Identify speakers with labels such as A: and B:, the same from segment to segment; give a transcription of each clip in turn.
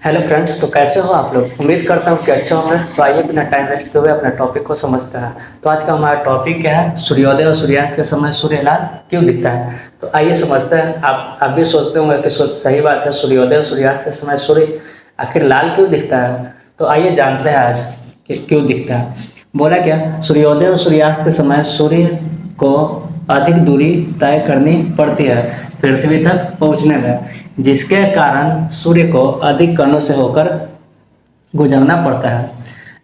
A: Hello friends, तो कैसे हो आप लोग। उम्मीद करता हूँ कि अच्छे होंगे। तो आइए बिना टाइम वेस्ट किए हुए अपने टॉपिक को समझते हैं। तो आज का हमारा टॉपिक क्या है, सूर्योदय और सूर्यास्त के समय सूर्य लाल क्यों दिखता है। तो आइए समझते हैं। आप भी सोचते होंगे कि सही बात है, सूर्योदय और सूर्यास्त के समय सूर्य आखिर लाल क्यों दिखता है। तो आइए जानते हैं आज कि क्यों दिखता है। बोला क्या, सूर्योदय और सूर्यास्त के समय सूर्य को अधिक दूरी तय करनी पड़ती है पृथ्वी तक पहुंचने में, जिसके कारण सूर्य को अधिक कणों से होकर गुजरना पड़ता है।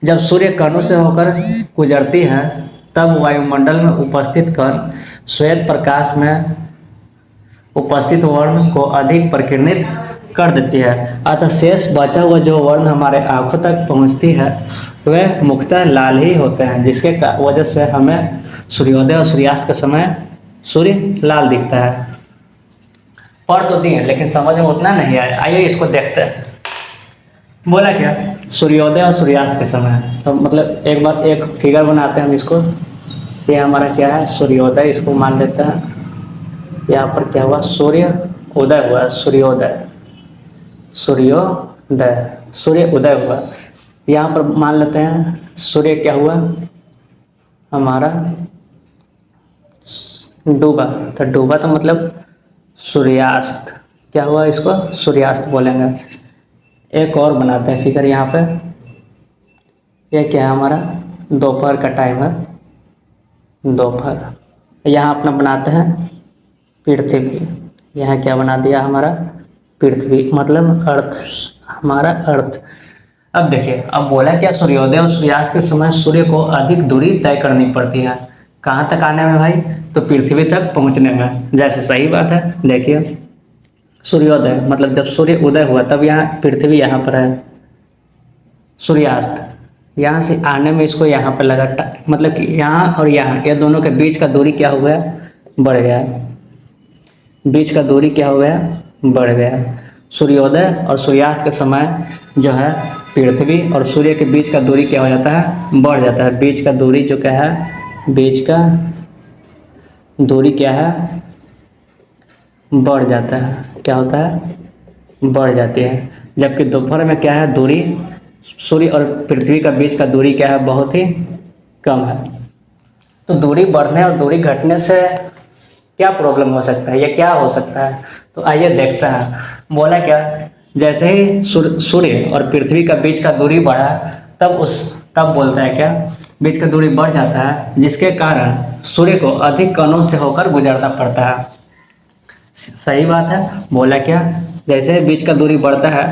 A: जब सूर्य कणों से होकर गुजरती है, तब वायुमंडल में उपस्थित कण श्वेत प्रकाश में उपस्थित वर्ण को अधिक प्रकीर्णित कर देती है। अतः शेष बचा हुआ जो वर्ण हमारे आंखों तक पहुंचती है वह मुख्यतः लाल ही होते हैं, जिसके वजह से हमें सूर्योदय और सूर्यास्त के समय सूर्य लाल दिखता है। पढ़ तो दिए लेकिन समझ में उतना नहीं आया। आइए इसको देखते हैं। बोला क्या, सूर्योदय और सूर्यास्त के समय। तो मतलब एक बार एक फिगर बनाते हैं हम इसको। ये हमारा क्या है, सूर्योदय, इसको मान लेते हैं। यहाँ पर क्या हुआ, सूर्य उदय हुआ, सूर्योदय, सूर्योदय, सूर्य उदय हुआ। यहाँ पर मान लेते हैं सूर्य क्या हुआ हमारा, डूबा। तो डूबा तो मतलब सूर्यास्त, क्या हुआ, इसको सूर्यास्त बोलेंगे। एक और बनाते हैं फिगर यहाँ पे। ये क्या है हमारा, दोपहर का टाइम है, दोपहर। यहाँ अपना बनाते हैं पृथ्वी। यहाँ क्या बना दिया हमारा, पृथ्वी, मतलब अर्थ, हमारा अर्थ। अब देखिए, अब बोला क्या, सूर्योदय और सूर्यास्त के समय सूर्य को अधिक दूरी तय करनी पड़ती है। कहाँ तक आने में भाई, तो पृथ्वी तक पहुँचने में। जैसे सही बात है, देखिए सूर्योदय मतलब जब सूर्य उदय हुआ तब यहाँ पृथ्वी यहाँ पर है। सूर्यास्त, यहाँ से आने में इसको यहाँ पर लगा, मतलब कि यहाँ और यहाँ, ये दोनों के बीच का दूरी क्या हो गया, बढ़ गया। बीच का दूरी क्या हो गया, बढ़ गया। सूर्योदय और सूर्यास्त के समय जो है पृथ्वी और सूर्य के बीच का दूरी क्या हो जाता है, बढ़ जाता है। बीच का दूरी जो क्या है, बीच का दूरी क्या है, बढ़ जाता है। क्या होता है, बढ़ जाती है। जबकि दोपहर में क्या है, दूरी सूर्य और पृथ्वी का बीच का दूरी क्या है, बहुत ही कम है। तो दूरी बढ़ने और दूरी घटने से क्या प्रॉब्लम हो सकता है, या क्या हो सकता है। तो आइए देखते हैं। बोला क्या, जैसे ही सूर्य और पृथ्वी का बीच का दूरी बढ़ा, तब बोलता है क्या, बीच का दूरी बढ़ जाता है, जिसके कारण सूर्य को अधिक कणों से होकर गुजरना पड़ता है। सही बात है। बोला क्या, जैसे बीच का दूरी बढ़ता है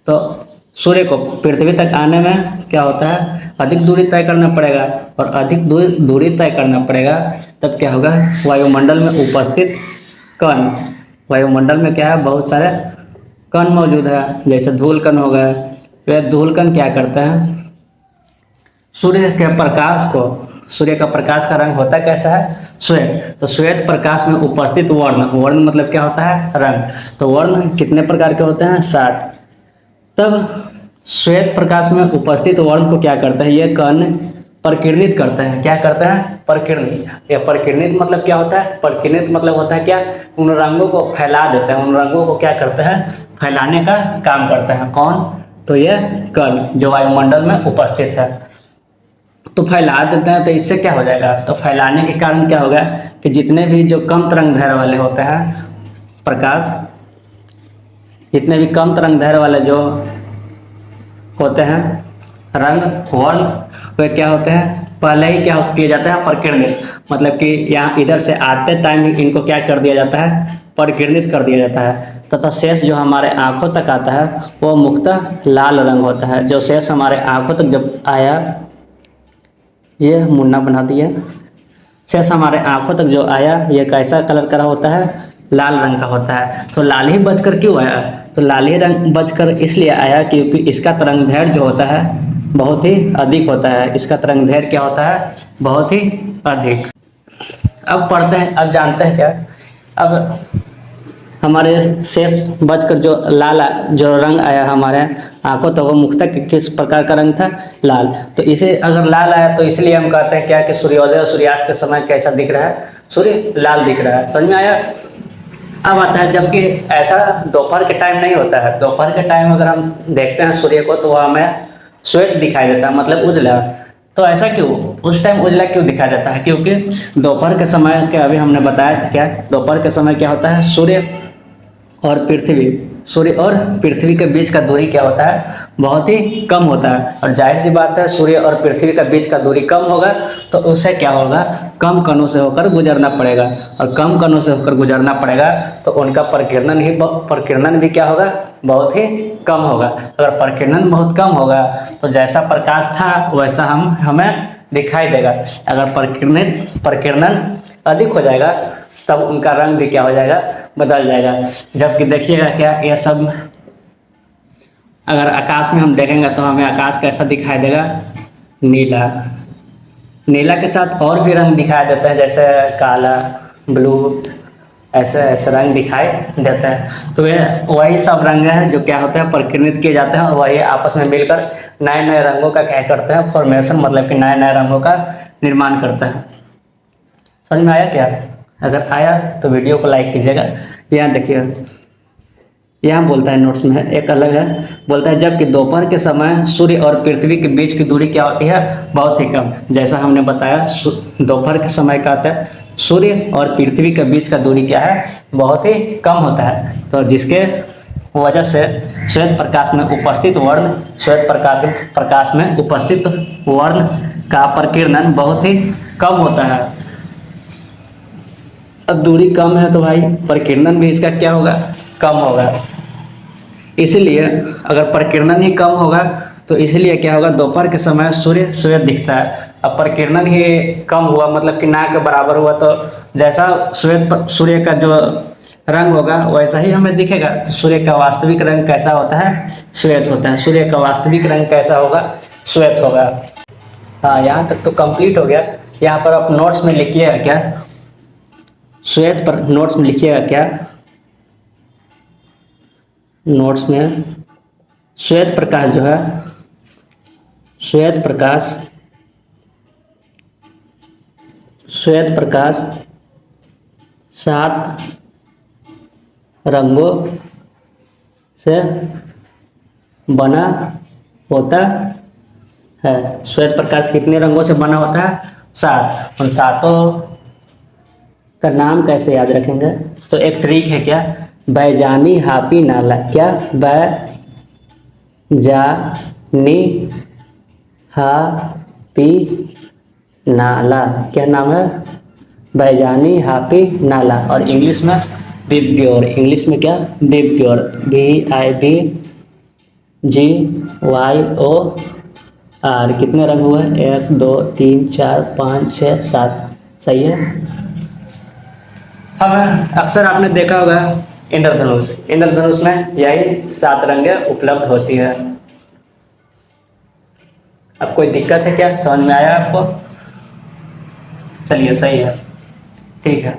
A: तो सूर्य को पृथ्वी तक आने में क्या होता है, अधिक दूरी तय करना पड़ेगा। और अधिक दूरी तय करना पड़ेगा तब क्या होगा, वायुमंडल में उपस्थित कण, वायुमंडल में क्या है, बहुत सारे कण मौजूद है। जैसे धूल कण हो गए। वह धूल कण क्या करते हैं, सूर्य के प्रकाश को, सूर्य का प्रकाश का रंग होता है कैसा है, श्वेत। तो श्वेत प्रकाश में उपस्थित वर्ण, वर्ण मतलब क्या होता है, रंग। तो वर्ण कितने प्रकार के होते हैं, 7। तब श्वेत प्रकाश में उपस्थित वर्ण को क्या करता है, ये कण प्रकीर्णित करते हैं। क्या करते हैं, प्रकीर्णित। या प्रकीर्णित मतलब क्या होता है, प्रकीर्णित मतलब होता है क्या, उन रंगों को फैला देते हैं। उन रंगों को क्या करते हैं, फैलाने का काम करते हैं। कौन, तो ये कण जो वायुमंडल में उपस्थित है। तो फैला देते हैं। तो इससे क्या हो जाएगा, तो फैलाने के कारण क्या होगा कि जितने भी जो कम तरंग दैर्घ्य वाले होते हैं प्रकाश, जितने भी कम तरंग दैर्घ्य वाले जो होते हैं रंग, वर्ण, वे क्या होते हैं, पहले ही क्या किया जाता है, प्रकीर्णित। मतलब कि यहाँ इधर से आते टाइम इनको क्या कर दिया जाता है, प्रकीर्णित कर दिया जाता है। तथा शेष जो हमारे आंखों तक आता है वो मुख्यतः लाल रंग होता है। जो शेष हमारे आंखों तक जब आया, ये मुन्ना बना दिया, शेष हमारे आंखों तक जो आया ये कैसा कलर का होता है, लाल रंग का होता है। तो लाल ही बचकर क्यों आया, तो लाल ही रंग बचकर इसलिए आया क्योंकि इसका तरंग दैर्घ्य जो होता है बहुत ही अधिक होता है। इसका तरंग दैर्घ्य क्या होता है, बहुत ही अधिक। अब पढ़ते हैं, अब जानते हैं क्या, अब हमारे शेष बचकर जो लाल जो रंग आया हमारे आंखों तो वो मुख्यतः किस प्रकार का रंग था, लाल। तो इसे अगर लाल आया तो इसलिए हम कहते हैं क्या कि सूर्योदय और सूर्यास्त के समय कैसा दिख रहा है, सूर्य लाल दिख रहा है। समझ में आया। अब आता है जबकि ऐसा दोपहर के टाइम नहीं होता है। दोपहर के टाइम अगर हम देखते हैं सूर्य को तो वह हमें श्वेत दिखाई देता है, मतलब उजला। तो ऐसा क्यों, उस टाइम उजला क्यों दिखाई देता है? क्योंकि दोपहर के समय क्या अभी हमने बताया था, क्या दोपहर के समय क्या होता है, सूर्य और पृथ्वी के बीच का दूरी क्या होता है, बहुत ही कम होता है। और जाहिर सी बात है सूर्य और पृथ्वी का बीच का दूरी कम होगा तो उससे क्या होगा, कम कणों से होकर गुजरना पड़ेगा। और कम कणों से होकर गुजरना पड़ेगा तो उनका प्रकीर्णन भी क्या होगा, बहुत ही कम होगा। अगर प्रकीर्णन बहुत कम होगा तो जैसा प्रकाश था वैसा हमें दिखाई देगा। अगर प्रकीर्णन अधिक हो जाएगा तब उनका रंग भी क्या हो जाएगा, बदल जाएगा। जबकि देखिएगा क्या, यह सब अगर आकाश में हम देखेंगे तो हमें आकाश कैसा दिखाई देगा, नीला। नीला के साथ और भी रंग दिखाई देता है, जैसे काला, ब्लू, ऐसे ऐसे रंग दिखाई देते हैं। तो ये वही सब रंग हैं जो क्या होते हैं, प्रकीर्णित किए जाते हैं और वही आपस में मिलकर नए नए रंगों का क्या करते हैं, फॉर्मेशन, मतलब कि नए नए रंगों का निर्माण करते हैं। समझ में आया क्या? अगर आया तो वीडियो को लाइक कीजिएगा। यहाँ देखिए, यहाँ बोलता है नोट्स में एक अलग है, बोलता है जबकि दोपहर के समय सूर्य और पृथ्वी के बीच की दूरी क्या होती है, बहुत ही कम। जैसा हमने बताया दोपहर के समय का आता है सूर्य और पृथ्वी के बीच का दूरी क्या है, बहुत ही कम होता है। तो जिसके वजह से श्वेत प्रकाश में उपस्थित वर्ण का प्रकीर्णन बहुत ही कम होता है। अब दूरी कम है तो भाई प्रकीर्णन भी इसका क्या होगा, कम होगा। इसलिए अगर प्रकीर्णन ही कम होगा तो इसलिए क्या होगा, दोपहर के समय सूर्य श्वेत दिखता है। अब प्रकीर्णन ही कम हुआ मतलब कि ना के बराबर हुआ तो जैसा सूर्य का जो रंग होगा वैसा ही हमें दिखेगा। तो सूर्य का वास्तविक रंग कैसा होता है, श्वेत होता है। सूर्य का वास्तविक रंग कैसा होगा, श्वेत होगा। हाँ, यहाँ तक तो कंप्लीट हो गया। यहाँ पर आप नोट्स में लिखिएगा क्या, श्वेत पर नोट्स में लिखिएगा क्या, नोट्स में श्वेत प्रकाश जो है, श्वेत प्रकाश 7 रंगों से बना होता है। श्वेत प्रकाश कितने रंगों से बना होता है, 7। उन 7 का नाम कैसे याद रखेंगे, तो एक ट्रिक है क्या, बैजानी हापी नाला। क्या, बैजानी हापी नाला, क्या नाम है, बैजानी हापी नाला। और इंग्लिश में बिबग्योर, इंग्लिश में क्या, बिबग्योर, BIBGYOR। कितने रंग हुए, 1 2 3 4 5 6 7, सही है। हमें अक्सर आपने देखा होगा इंद्रधनुष में यही 7 रंगें उपलब्ध होती है। अब कोई दिक्कत है क्या, समझ में आया आपको? चलिए सही है, ठीक है।